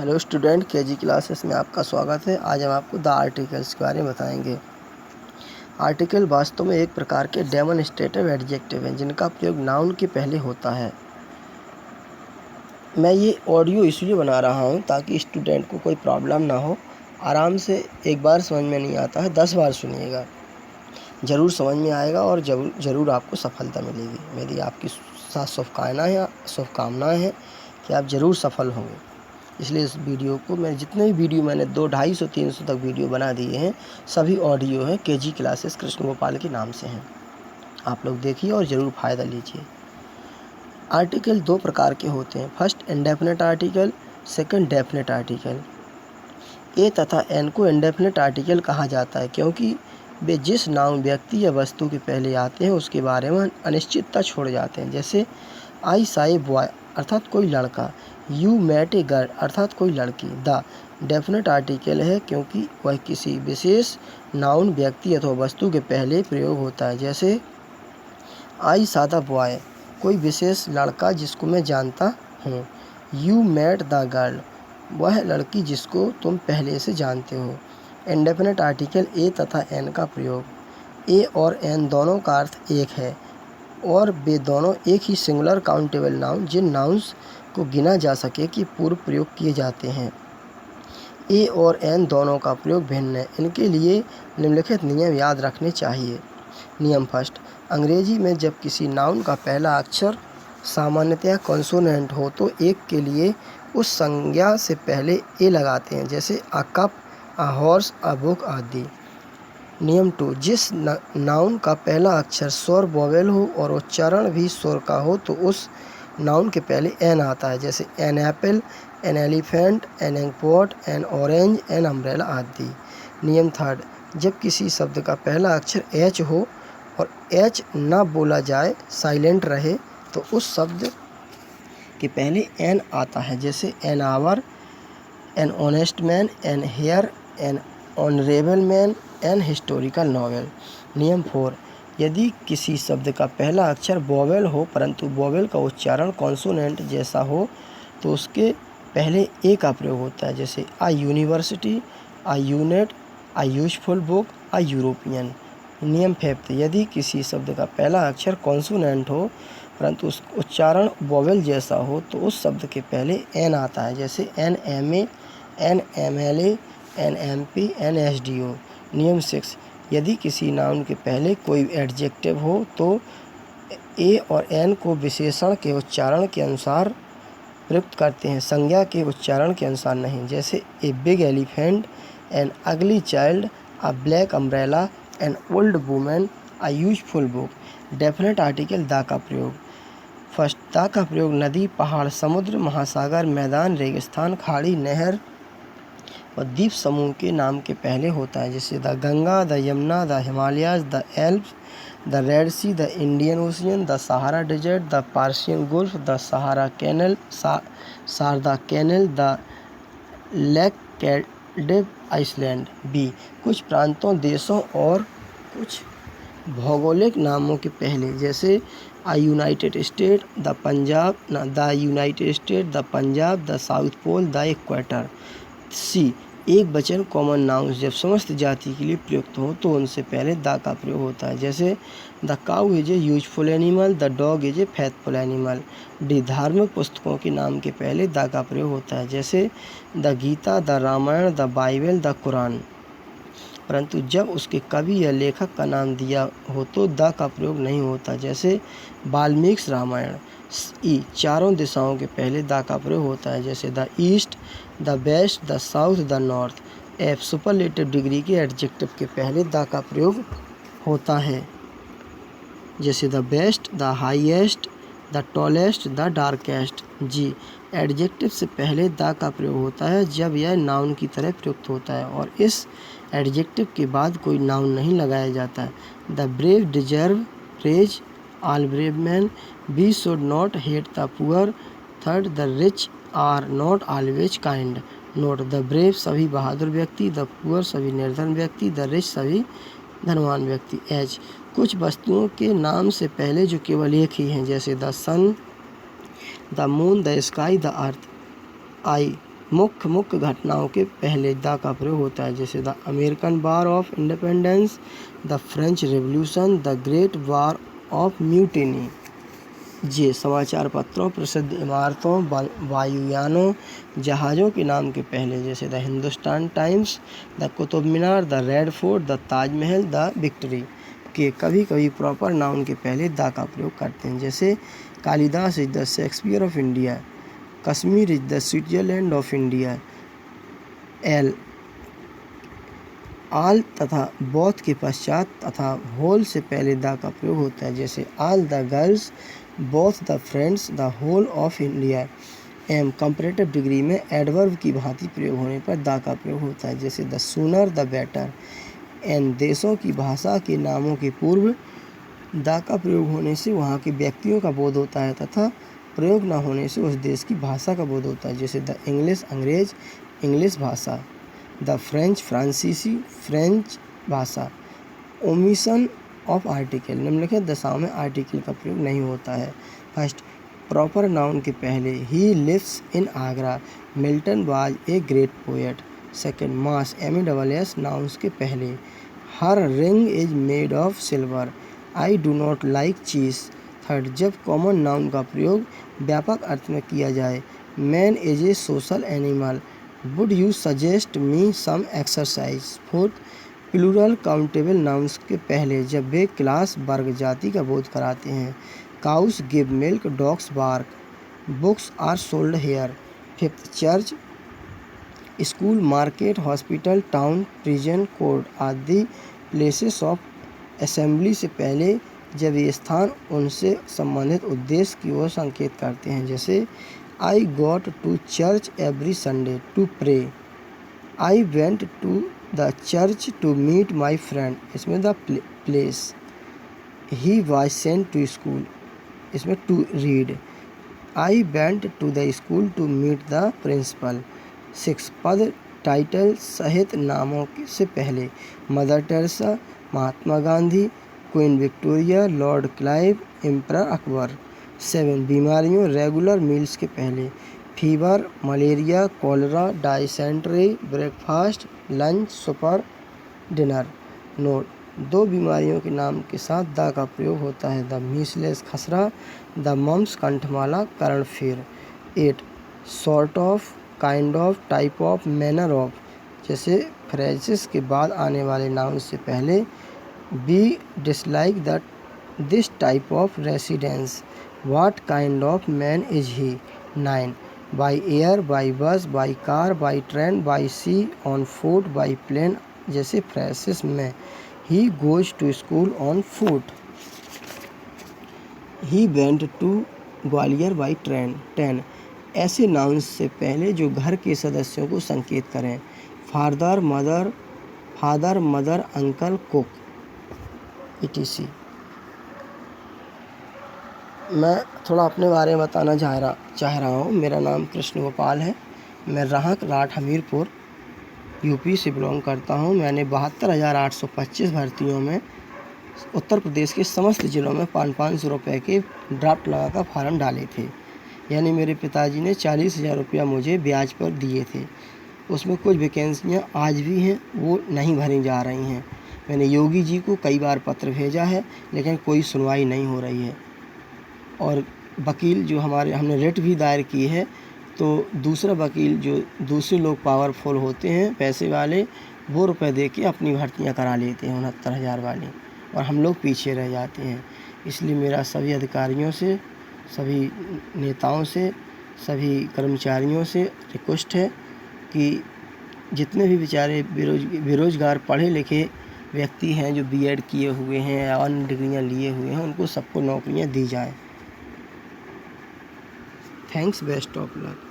Hello student, KG classes में आपका स्वागत है। आज हम आपको द आर्टिकल्स के बारे में बताएंगे। आर्टिकल वास्तव में एक प्रकार के डेमोन्स्ट्रेटिव एडजेक्टिव हैं जिनका प्रयोग नाउन के पहले होता है। मैं ये ऑडियो इसलिए बना रहा हूँ ताकि स्टूडेंट को कोई प्रॉब्लम ना हो। आराम से एक बार समझ में नहीं आता है 10 बार सुनिएगा, ज़रूर समझ में आएगा और ज़रूर आपको सफलता मिलेगी। मेरी आपकी साथ शुभकामनाएँ हैं कि आप ज़रूर सफल होंगे। इसलिए इस वीडियो को जितने भी वीडियो मैंने 200-250-300 तक वीडियो बना दिए हैं, सभी ऑडियो हैं केजी क्लासेस कृष्ण गोपाल के नाम से हैं। आप लोग देखिए और ज़रूर फ़ायदा लीजिए। आर्टिकल दो प्रकार के होते हैं। First indefinite article, second definite article. A तथा एन को इंडेफिनिट आर्टिकल कहा जाता है क्योंकि वे जिस नाउन व्यक्ति या वस्तु के पहले आते हैं उसके बारे में अनिश्चितता छोड़ जाते हैं। जैसे आई सॉ ए बॉय अर्थात कोई लड़का, यू मेट ए गर्ल अर्थात कोई लड़की। द डेफिनेट आर्टिकल है क्योंकि वह किसी विशेष नाउन व्यक्ति अथवा वस्तु के पहले प्रयोग होता है। जैसे आई सॉ द बॉय, कोई विशेष लड़का जिसको मैं जानता हूँ। यू मेट द गर्ल, वह लड़की जिसको तुम पहले से जानते हो। इंडेफिनेट आर्टिकल ए तथा एन का प्रयोग। ए और एन दोनों का अर्थ एक है और वे दोनों एक ही सिंगुलर काउंटेबल नाउन जिन नाउन्स को गिना जा सके कि पूर्व प्रयोग किए जाते हैं। ए और एन दोनों का प्रयोग भिन्न है। इनके लिए निम्नलिखित नियम याद रखने चाहिए। नियम फर्स्ट, अंग्रेजी में जब किसी नाउन का पहला अक्षर सामान्यतया कॉन्सोनेंट हो तो एक के लिए उस संज्ञा से पहले ए लगाते हैं, जैसे a cup, a horse, a book आदि। नियम 2, जिस नाउन का पहला अक्षर स्वर वोवेल हो और उच्चारण भी स्वर का हो तो उस नाउन के पहले एन आता है, जैसे an apple, an elephant, an egg pot, an orange, an umbrella आदि। नियम 3, जब किसी शब्द का पहला अक्षर एच हो और एच ना बोला जाए, साइलेंट रहे, तो उस शब्द के पहले एन आता है, जैसे an hour, an honest man, an heir, an honourable man, an historical novel. नियम 4, यदि किसी शब्द का पहला अक्षर वोवेल हो परंतु वोवेल का उच्चारण कॉन्सोनेंट जैसा हो तो उसके पहले ए का प्रयोग होता है, जैसे a university, a unit, a useful book, a European. नियम 5, यदि किसी शब्द का पहला अक्षर कॉन्सोनेंट हो परंतु उसका उच्चारण वोवेल जैसा हो तो उस शब्द के पहले एन आता है, जैसे an M A, an M L A, an M P, an S D O. नियम 6, यदि किसी नाउन के पहले कोई एडजेक्टिव हो तो ए और एन को विशेषण के उच्चारण के अनुसार प्रयुक्त करते हैं, संज्ञा के उच्चारण के अनुसार नहीं। जैसे ए बिग एलिफेंट, एन अगली child, a black umbrella, an old women, a useful book. Definite article the का प्रयोग। फर्स्ट, द का प्रयोग नदी, पहाड़, समुद्र, महासागर, मैदान, रेगिस्तान, खाड़ी, नहर और द्वीप समूह के नाम के पहले होता है, जैसे the Ganga, the Yamuna, the Himalayas, the Alps, the red sea, the Indian ocean, the Sahara desert, the Persian gulf, the Sahara canal, Sharda canal, the lake कैडिव आइसलैंड। बी, कुछ प्रांतों, देशों और कुछ भौगोलिक नामों के पहले, जैसे the United State, the Punjab, the south pole, the equator. C, एक वचन कॉमन नाउन्स जब समस्त जाति के लिए प्रयुक्त हो तो उनसे पहले द का प्रयोग होता है, जैसे the cow is a useful animal, the dog is a faithful animal. D, धार्मिक पुस्तकों के नाम के पहले द का प्रयोग होता है, जैसे the Gita, the Ramayana, the Bible, the Quran. परंतु जब उसके कवि या लेखक का नाम दिया हो तो द का प्रयोग नहीं होता, जैसे वाल्मीकि रामायण। ई, चारों दिशाओं के पहले द का प्रयोग होता है, जैसे the east, the west, the south, the north. F, superlative degree के एडजेक्टिव के पहले द का प्रयोग होता है, जैसे the best, the highest, the tallest, the darkest. G, adjective से पहले द का प्रयोग होता है जब यह नाउन की तरह प्रयुक्त होता है और इस एडजेक्टिव के बाद कोई नाउन नहीं लगाया जाता है। The brave deserve praise, all brave man. We should not hate the poor. Third, the rich are not always kind. Note, the brave सभी बहादुर व्यक्ति, द पुअर सभी निर्धन व्यक्ति, द रिच सभी धनवान व्यक्ति। एच, कुछ वस्तुओं के नाम से पहले जो केवल एक ही हैं, जैसे the sun, the moon, the sky, the earth. I, मुख्य घटनाओं के पहले द का प्रयोग होता है, जैसे the American war of independence, the French revolution, the great war of mutiny. J समाचार पत्रों, प्रसिद्ध इमारतों, वायुयानों, जहाज़ों के नाम के पहले, जैसे the Hindustan times, the Qutub Minar, the red fort, the Taj Mahal, the victory के कभी कभी प्रॉपर नाउन के पहले द का प्रयोग करते हैं, जैसे Kalidas is the Shakespeare of India, Kashmir is the Switzerland of India. All तथा बोथ के पश्चात तथा होल से पहले द का प्रयोग होता है, जैसे all the girls, both the friends, the whole of India. Comparative degree में एडवर्ब की भांति प्रयोग होने पर द का प्रयोग होता है, जैसे द सूनर द बेटर। देशों की भाषा के नामों के पूर्व द का प्रयोग होने से वहाँ के व्यक्तियों का बोध होता है तथा प्रयोग न होने से उस देश की भाषा का बोध होता है, जैसे द इंग्लिश अंग्रेज, इंग्लिश भाषा, द फ्रेंच फ्रांसीसी, फ्रेंच भाषा। ओमिशन ऑफ आर्टिकल, निम्नलिखित दशाओं में आर्टिकल का प्रयोग नहीं होता है। फर्स्ट, प्रॉपर नाउन के पहले he lives in Agra, Milton was a great poet. Second, mass MASS nouns के पहले, her ring is made of silver, I do not like cheese. Third, जब कॉमन नाउन का प्रयोग व्यापक अर्थ में किया जाए, man is a social animal, would you suggest me some exercise. Fourth, plural countable nouns के पहले जब वे क्लास वर्ग जाति का बोध कराते हैं, cows give milk, dogs bark, books are sold here. Fifth, church, school, market, hospital, town, prison, court आदि प्लेसेस ऑफ असेंबली से पहले जब ये स्थान उनसे संबंधित उद्देश्य की ओर संकेत करते हैं, जैसे I got to church every Sunday to pray, I went to the church to meet my friend, इसमें the place, he was sent to school, इसमें to read, I went to the school to meet the principal. 6, पद title सहित नामों से पहले, mother Teresa, Mahatma Gandhi, queen Victoria, lord Clive, emperor Akbar. 7, बीमारियों regular meals के पहले, fever, malaria, cholera, dysentery, breakfast, lunch, super, dinner. Note, 2 बीमारियों के नाम के साथ द का प्रयोग होता है, द मीसलेस खसरा, द मम्स कंठमाला, कर्णफेर। 8, sort of, kind of, type of, manner of, जैसे फ्रेजेस के बाद आने वाले नाउन से पहले, we dislike that this type of residence, what kind of man is he. 9, by air, by bus, by car, by train, by sea, on foot, by plane, जैसे phrases में he goes to school on foot, he went to Gwalior by train. 10, ऐसे nouns से पहले जो घर के सदस्यों को संकेत करें, father mother, uncle, cook, etc। मैं थोड़ा अपने बारे में बताना चाह रहा हूँ। मेरा नाम कृष्ण गोपाल है। मैं राहक राठ हमीरपुर यूपी से बिलोंग करता हूँ। मैंने 72,825 भर्तियों में उत्तर प्रदेश के समस्त ज़िलों में 500 रुपये के ड्राफ्ट लगाकर फार्म डाले थे। यानी मेरे पिताजी ने 40,000 रुपया मुझे ब्याज पर दिए थे। उसमें कुछ वैकेंसियाँ आज भी हैं, वो नहीं भरी जा रही हैं। मैंने योगी जी को कई बार पत्र भेजा है, लेकिन कोई सुनवाई नहीं हो रही है। और वकील जो हमने रिट भी दायर की है, तो दूसरा वकील जो दूसरे लोग पावरफुल होते हैं, पैसे वाले, वो रुपए दे के अपनी भर्तियाँ करा लेते हैं 69,000 वाली, और हम लोग पीछे रह जाते हैं। इसलिए मेरा सभी अधिकारियों से, सभी नेताओं से, सभी कर्मचारियों से रिक्वेस्ट है कि जितने भी बेचारे बेरोजगार पढ़े लिखे व्यक्ति हैं, जो B.Ed किए हुए हैं या अन्य डिग्रियाँ लिए हुए हैं, उनको सबको नौकरियाँ दी जाएँ। Thanks, best of luck.